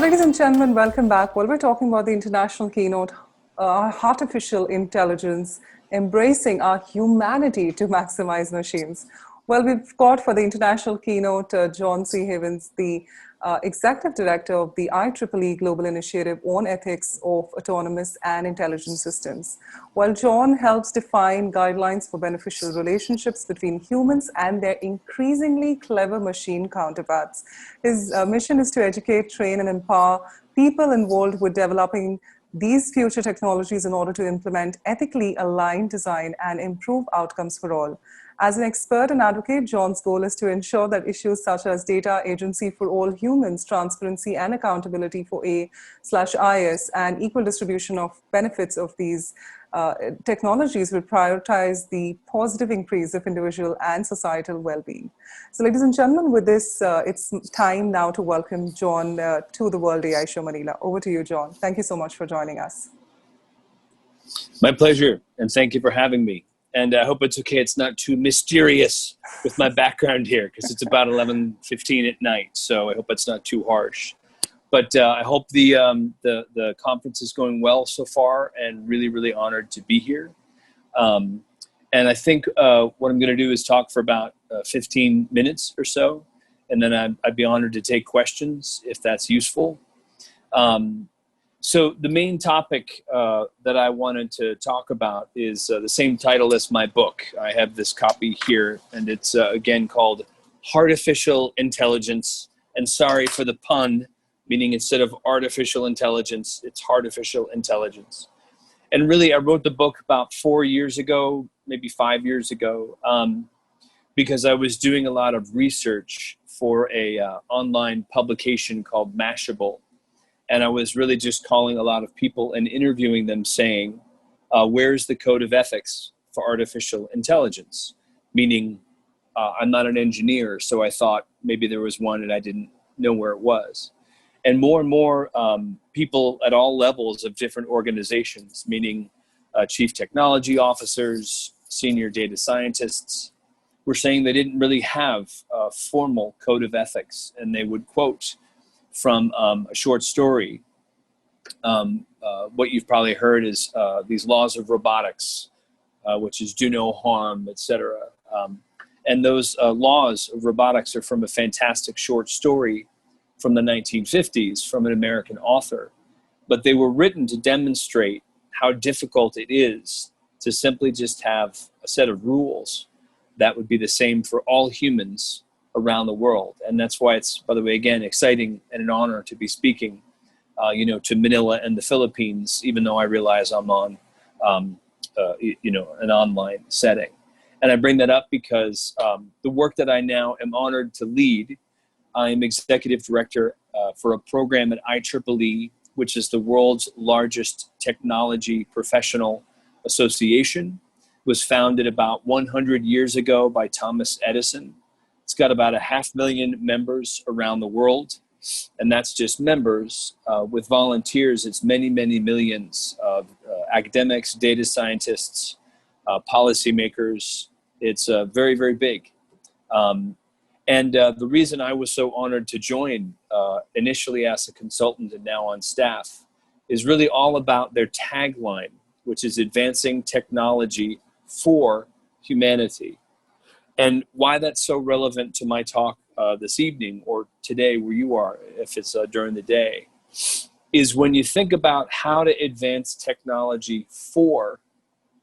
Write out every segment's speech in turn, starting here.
Ladies and gentlemen, welcome back. Well, we're talking about the international keynote, Heartificial Intelligence, Embracing Our Humanity to Maximize Machines. Well, we've got for the international keynote, John C. Havens, the Executive Director of the IEEE Global Initiative on Ethics of Autonomous and Intelligent Systems. Well, John helps define guidelines for beneficial relationships between humans and their increasingly clever machine counterparts. His mission is to educate, train, and empower people involved with developing these future technologies in order to implement ethically aligned design and improve outcomes for all. As an expert and advocate, John's goal is to ensure that issues such as data agency for all humans, transparency and accountability for A/IS, and equal distribution of benefits of these technologies will prioritize the positive increase of individual and societal well-being. So ladies and gentlemen, with this, it's time now to welcome John to the World AI Show Manila. Over to you, John. Thank you so much for joining us. My pleasure, and thank you for having me. And I hope it's okay. It's not too mysterious with my background here because it's about 11:15 at night. So I hope it's not too harsh. But I hope the conference is going well so far, and really, really honored to be here. And I think what I'm going to do is talk for about 15 minutes or so, and then I'd be honored to take questions if that's useful. So the main topic that I wanted to talk about is the same title as my book. I have this copy here, and it's again called Heartificial Intelligence. And sorry for the pun, meaning instead of artificial intelligence, it's Heartificial Intelligence. And really, I wrote the book about 4 years ago, maybe 5 years ago, because I was doing a lot of research for a online publication called Mashable. And I was really just calling a lot of people and interviewing them saying, where's the code of ethics for artificial intelligence? Meaning, I'm not an engineer, so I thought maybe there was one and I didn't know where it was. And more people at all levels of different organizations, meaning chief technology officers, senior data scientists, were saying they didn't really have a formal code of ethics. And they would quote from a short story. What you've probably heard is these laws of robotics, which is do no harm, etc. And those laws of robotics are from a fantastic short story from the 1950s from an American author. But they were written to demonstrate how difficult it is to simply just have a set of rules that would be the same for all humans around the world. And that's why it's, by the way, again, exciting and an honor to be speaking, to Manila and the Philippines, even though I realize I'm on, an online setting. And I bring that up because the work that I now am honored to lead, I'm executive director for a program at IEEE, which is the world's largest technology professional association. It was founded about 100 years ago by Thomas Edison. It's got about 500,000 members around the world, and that's just members. With volunteers, it's many, many millions of academics, data scientists, policymakers. It's very, very big. And the reason I was so honored to join initially as a consultant and now on staff is really all about their tagline, which is advancing technology for humanity. And why that's so relevant to my talk this evening or today where you are, if it's during the day, is when you think about how to advance technology for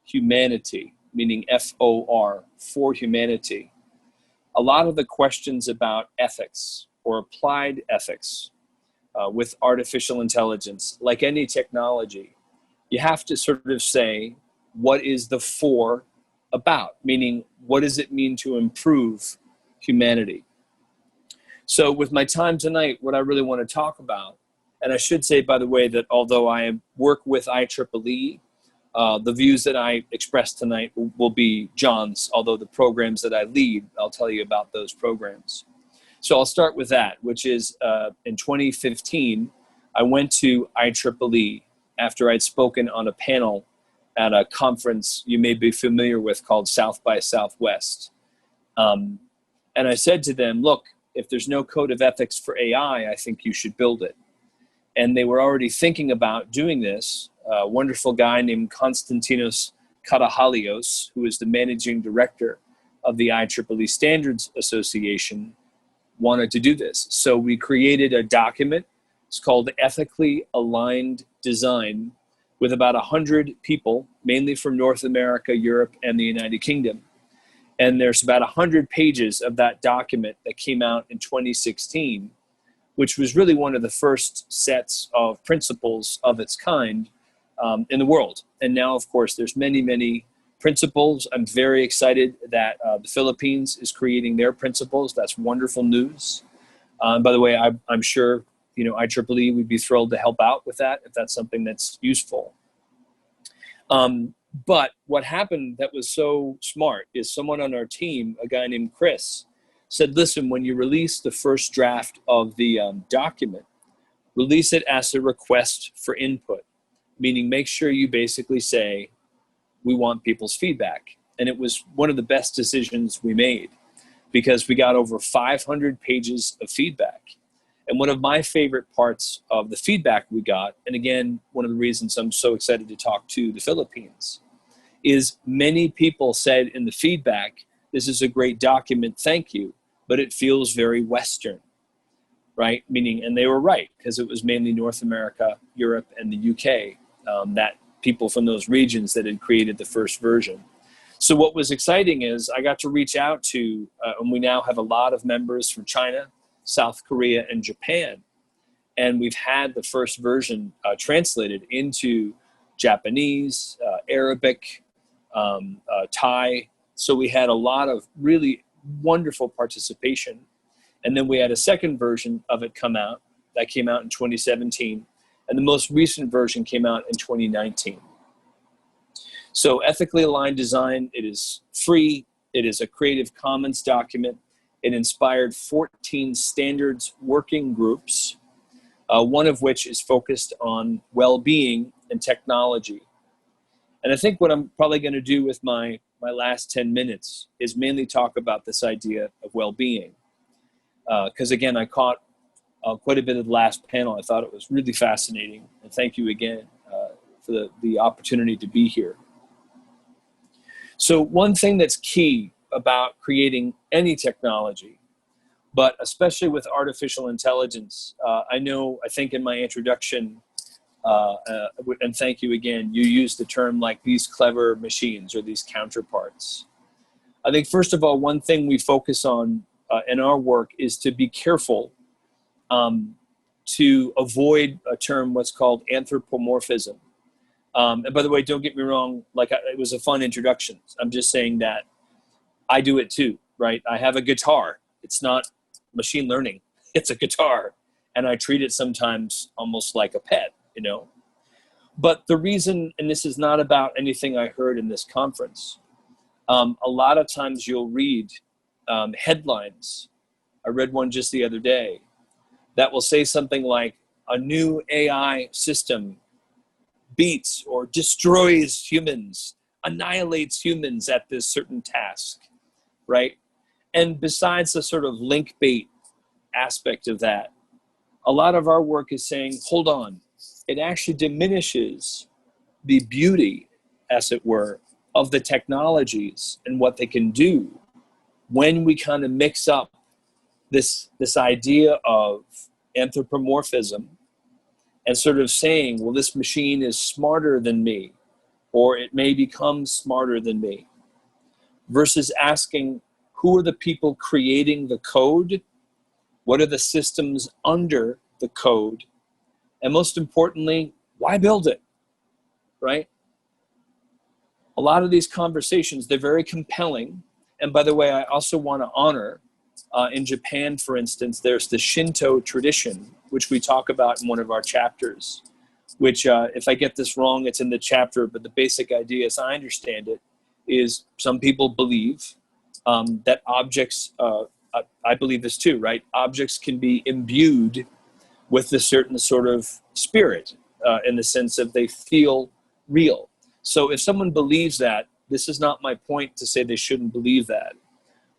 humanity, meaning FOR, for humanity. A lot of the questions about ethics or applied ethics with artificial intelligence, like any technology, you have to sort of say, what is the for about? Meaning, what does it mean to improve humanity? So with my time tonight, what I really want to talk about, and I should say, by the way, that although I work with IEEE, the views that I express tonight will be John's, although the programs that I lead, I'll tell you about those programs. So I'll start with that, which is in 2015, I went to IEEE after I'd spoken on a panel at a conference you may be familiar with called South by Southwest. And I said to them, look, if there's no code of ethics for AI, I think you should build it. And they were already thinking about doing this. A wonderful guy named Konstantinos Karahalios, who is the managing director of the IEEE Standards Association, wanted to do this. So we created a document. It's called Ethically Aligned Design, with about 100 people, mainly from North America, Europe, and the United Kingdom. And there's about 100 pages of that document that came out in 2016, which was really one of the first sets of principles of its kind in the world. And now, of course, there's many, many principles. I'm very excited that the Philippines is creating their principles. That's wonderful news. By the way, I'm sure IEEE would be thrilled to help out with that if that's something that's useful. But what happened that was so smart is someone on our team, a guy named Chris, said, listen, when you release the first draft of the document, release it as a request for input, meaning make sure you basically say, we want people's feedback. And it was one of the best decisions we made because we got over 500 pages of feedback. And one of my favorite parts of the feedback we got, and again, one of the reasons I'm so excited to talk to the Philippines, is many people said in the feedback, this is a great document, thank you, but it feels very Western, right? Meaning, and they were right, because it was mainly North America, Europe, and the UK, that people from those regions that had created the first version. So what was exciting is I got to reach out to, and we now have a lot of members from China, South Korea, and Japan. And we've had the first version translated into Japanese, Arabic, Thai. So we had a lot of really wonderful participation. And then we had a second version of it come out. That came out in 2017. And the most recent version came out in 2019. So ethically aligned design, it is free. It is a Creative Commons document. It inspired 14 standards working groups, one of which is focused on well-being and technology. And I think what I'm probably going to do with my last 10 minutes is mainly talk about this idea of well-being. Because again, I caught quite a bit of the last panel. I thought it was really fascinating. And thank you again for the opportunity to be here. So one thing that's key about creating any technology, but especially with artificial intelligence, I think in my introduction, and thank you again, you used the term like these clever machines or these counterparts. I think first of all, one thing we focus on in our work is to be careful to avoid a term what's called anthropomorphism. And by the way, don't get me wrong, it was a fun introduction. I'm just saying that I do it too, right? I have a guitar. It's not machine learning. It's a guitar. And I treat it sometimes almost like a pet, But the reason, and this is not about anything I heard in this conference, a lot of times you'll read headlines. I read one just the other day that will say something like, a new AI system beats or destroys humans, annihilates humans at this certain task, right? And besides the sort of link bait aspect of that, a lot of our work is saying, hold on, it actually diminishes the beauty, as it were, of the technologies and what they can do when we kind of mix up this idea of anthropomorphism and sort of saying, well, this machine is smarter than me, or it may become smarter than me, versus asking, who are the people creating the code? What are the systems under the code? And most importantly, why build it, right? A lot of these conversations, they're very compelling. And by the way, I also want to honor, in Japan, for instance, there's the Shinto tradition, which we talk about in one of our chapters, which if I get this wrong, it's in the chapter, but the basic idea, as I understand it, is some people believe that objects, I believe this too, right? Objects can be imbued with a certain sort of spirit in the sense of they feel real. So if someone believes that, this is not my point to say they shouldn't believe that.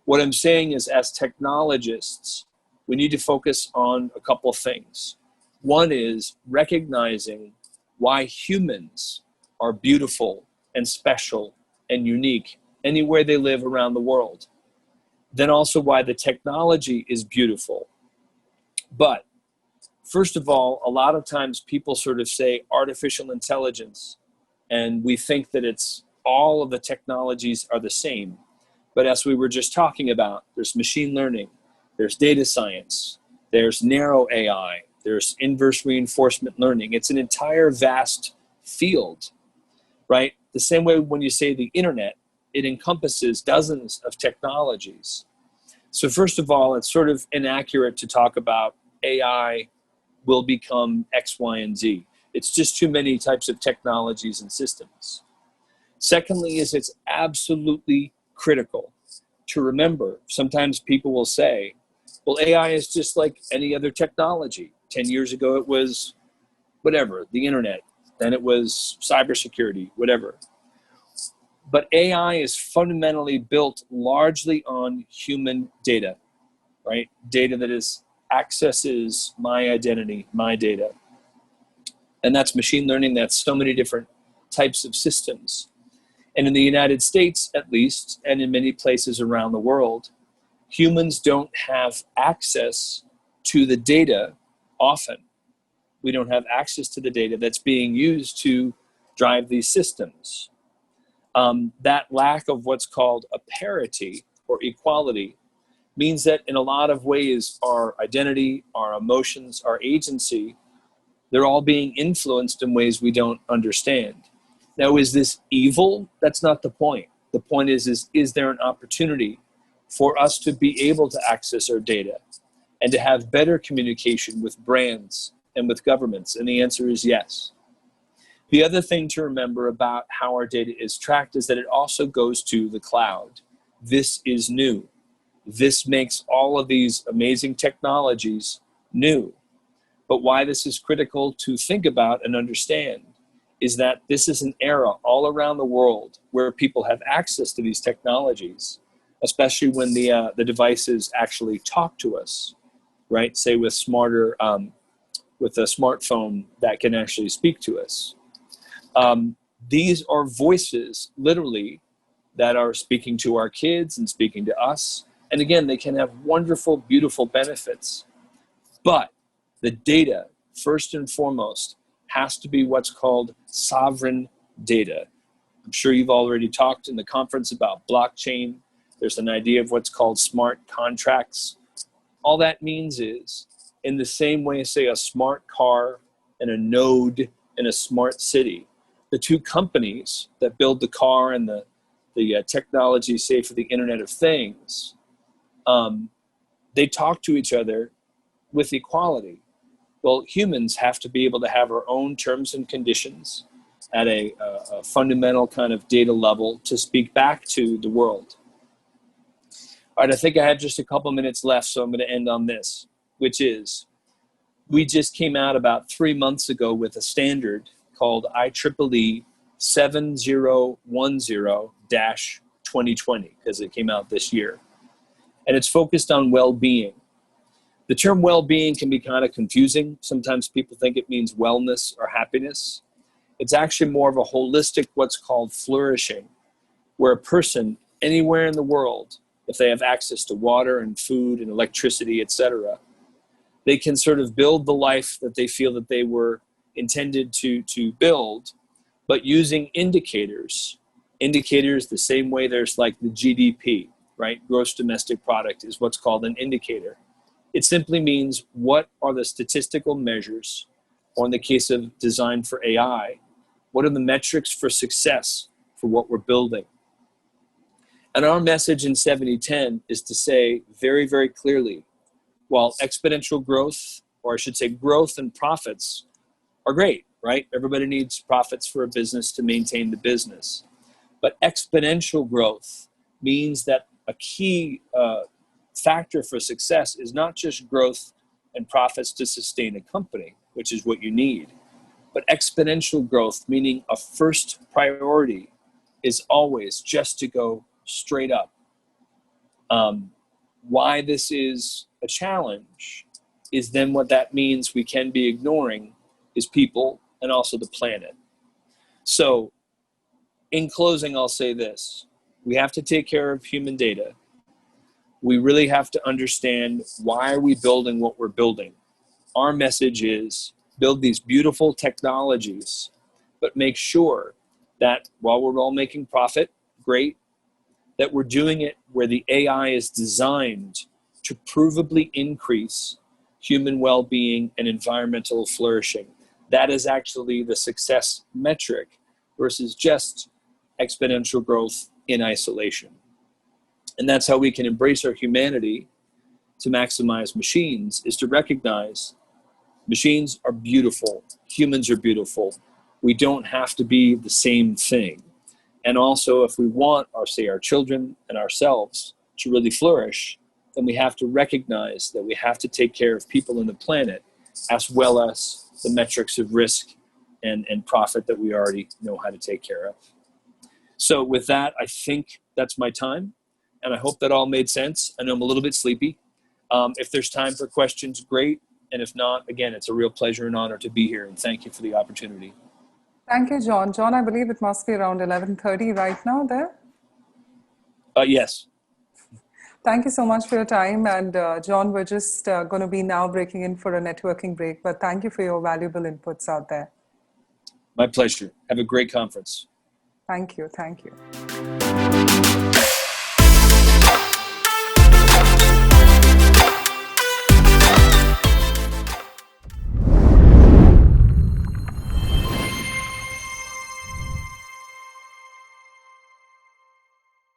What I'm saying is, as technologists, we need to focus on a couple of things. One is recognizing why humans are beautiful and special and unique anywhere they live around the world. Then also why the technology is beautiful. But first of all, a lot of times people sort of say artificial intelligence, and we think that it's all of the technologies are the same. But as we were just talking about, there's machine learning, there's data science, there's narrow AI, there's inverse reinforcement learning. It's an entire vast field, right? The same way when you say the internet, it encompasses dozens of technologies. So first of all, it's sort of inaccurate to talk about AI will become X, Y, and Z. It's just too many types of technologies and systems. Secondly, is it's absolutely critical to remember. Sometimes people will say, well, AI is just like any other technology. 10 years ago, it was whatever, the internet. Then it was cybersecurity, whatever. But AI is fundamentally built largely on human data, right? Data that accesses my identity, my data. And that's machine learning. That's so many different types of systems. And in the United States, at least, and in many places around the world, humans don't have access to the data often. We don't have access to the data that's being used to drive these systems. That lack of what's called a parity or equality means that in a lot of ways, our identity, our emotions, our agency, they're all being influenced in ways we don't understand. Now, is this evil? That's not the point. The point is there an opportunity for us to be able to access our data and to have better communication with brands and with governments? And the answer is yes. The other thing to remember about how our data is tracked is that it also goes to the cloud. This is new. This makes all of these amazing technologies new. But why this is critical to think about and understand is that this is an era all around the world where people have access to these technologies, especially when the devices actually talk to us, right? Say with with a smartphone that can actually speak to us. These are voices, literally, that are speaking to our kids and speaking to us. And again, they can have wonderful, beautiful benefits. But the data, first and foremost, has to be what's called sovereign data. I'm sure you've already talked in the conference about blockchain. There's an idea of what's called smart contracts. All that means is, in the same way, say, a smart car and a node in a smart city, the two companies that build the car and the technology, say, for the Internet of Things, they talk to each other with equality. Well, humans have to be able to have our own terms and conditions at a fundamental kind of data level to speak back to the world. All right, I think I have just a couple minutes left, so I'm going to end on this, which is we just came out about 3 months ago with a standard called IEEE 7010-2020, because it came out this year. And it's focused on well-being. The term well-being can be kind of confusing. Sometimes people think it means wellness or happiness. It's actually more of a holistic, what's called flourishing, where a person anywhere in the world, if they have access to water and food and electricity, etc., they can sort of build the life that they feel that they were intended to build, but using indicators. Indicators the same way there's like the GDP, right? Gross domestic product is what's called an indicator. It simply means what are the statistical measures, or in the case of design for AI, what are the metrics for success for what we're building? And our message in 7010 is to say very, very clearly, while exponential growth, or I should say growth and profits are great, right? Everybody needs profits for a business to maintain the business. But exponential growth means that a key factor for success is not just growth and profits to sustain a company, which is what you need, but exponential growth, meaning a first priority is always just to go straight up. Why this is a challenge is then what that means we can be ignoring is people and also the planet. So in closing, I'll say this. We have to take care of human data. We really have to understand, why are we building what we're building? Our message is build these beautiful technologies, but make sure that while we're all making profit, great, that we're doing it where the AI is designed to provably increase human well-being and environmental flourishing. That is actually the success metric versus just exponential growth in isolation. And that's how we can embrace our humanity to maximize machines, is to recognize machines are beautiful, humans are beautiful. We don't have to be the same thing. And also, if we want our children and ourselves to really flourish, then we have to recognize that we have to take care of people and the planet, as well as the metrics of risk and profit that we already know how to take care of. So with that, I think that's my time. And I hope that all made sense. I know I'm a little bit sleepy. If there's time for questions, great. And if not, again, it's a real pleasure and honor to be here. And thank you for the opportunity. Thank you, John. John, I believe it must be around 11:30 right now there. Yes. Thank you so much for your time. And John, we're just going to be now breaking in for a networking break. But thank you for your valuable inputs out there. My pleasure. Have a great conference. Thank you. Thank you.